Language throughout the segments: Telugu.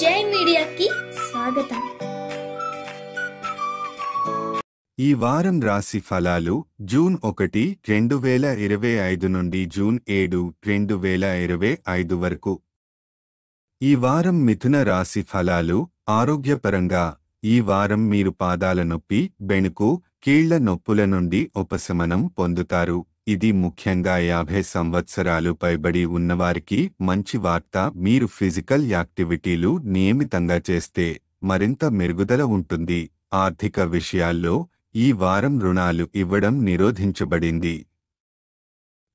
జై మీడియాకి స్వాగతం. ఈ వారం రాశి ఫలాలు జూన్ 1, 2025 నుండి జూన్ 7, 2025 వరకు. ఈ వారం మిథున రాశి ఫలాలు ఆరోగ్యపరంగా ఈ వారం మీరు పాదాల నొప్పి, బెణుకు, కీళ్ల నొప్పుల నుండి ఉపశమనం పొందుతారు. ఇది ముఖ్యంగా 50 సంవత్సరాలు పైబడి ఉన్నవారికి మంచి వార్త. మీరు ఫిజికల్ యాక్టివిటీలు నియమితంగా చేస్తే మరింత మెరుగుదల ఉంటుంది. ఆర్థిక విషయాల్లో ఈ వారం రుణాలు ఇవ్వడం నిరోధించబడింది.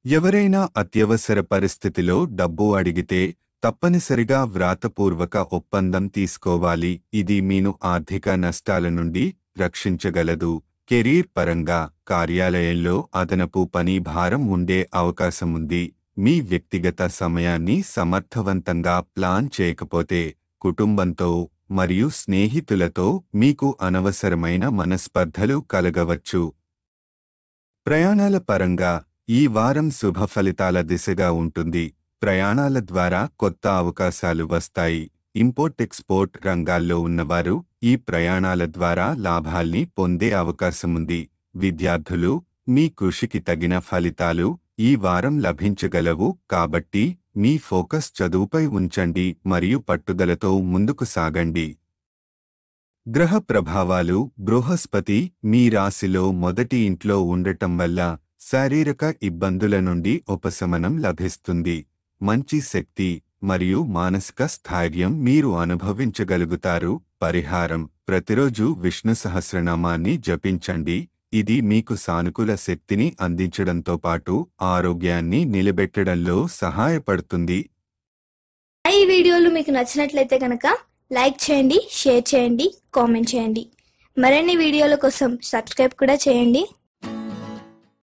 ఎవరైనా అత్యవసర పరిస్థితిలో డబ్బు అడిగితే తప్పనిసరిగా వ్రాతపూర్వక ఒప్పందం తీసుకోవాలి. ఇది మీను ఆర్థిక నష్టాల నుండి రక్షించగలదు. కెరీర్ పరంగా కార్యాలయంలో అదనపు పని భారం ఉండే అవకాశముంది. మీ వ్యక్తిగత సమయాన్ని సమర్థవంతంగా ప్లాన్ చేయకపోతే కుటుంబంతో మరియు స్నేహితులతో మీకు అనవసరమైన మనస్పర్ధలు కలగవచ్చు. ప్రయాణాల పరంగా ఈ వారం శుభ ఫలితాల దిశగా ఉంటుంది. ప్రయాణాల ద్వారా కొత్త అవకాశాలు వస్తాయి. ఇంపోర్ట్ ఎక్స్పోర్ట్ రంగాల్లో ఉన్నవారు ఈ ప్రయాణాల ద్వారా లాభాల్ని పొందే అవకాశముంది. విద్యార్థులు మీ కృషికి తగిన ఫలితాలు ఈ వారం లభించగలవు. కాబట్టి మీ ఫోకస్ చదువుపై ఉంచండి మరియు పట్టుదలతో ముందుకు సాగండి. గ్రహ ప్రభావాలు బృహస్పతి మీ రాశిలో మొదటి ఇంట్లో ఉండటం వల్ల శారీరక ఇబ్బందుల నుండి ఉపశమనం లభిస్తుంది. మంచి శక్తి మరియు మానసిక స్థైర్యం మీరు అనుభవించగలుగుతారు. పరిహారం: ప్రతిరోజు విష్ణు సహస్రనామాన్ని జపించండి. ఇది మీకు సానుకూల శక్తిని అందించడంతో పాటు ఆరోగ్యాన్ని నిలబెట్టడంలో సహాయపడుతుంది. ఈ వీడియోలు మీకు నచ్చినట్లయితే కనుక లైక్ చేయండి, షేర్ చేయండి, కామెంట్ చేయండి. మరిన్ని వీడియోల కోసం సబ్స్క్రైబ్ కూడా చేయండి.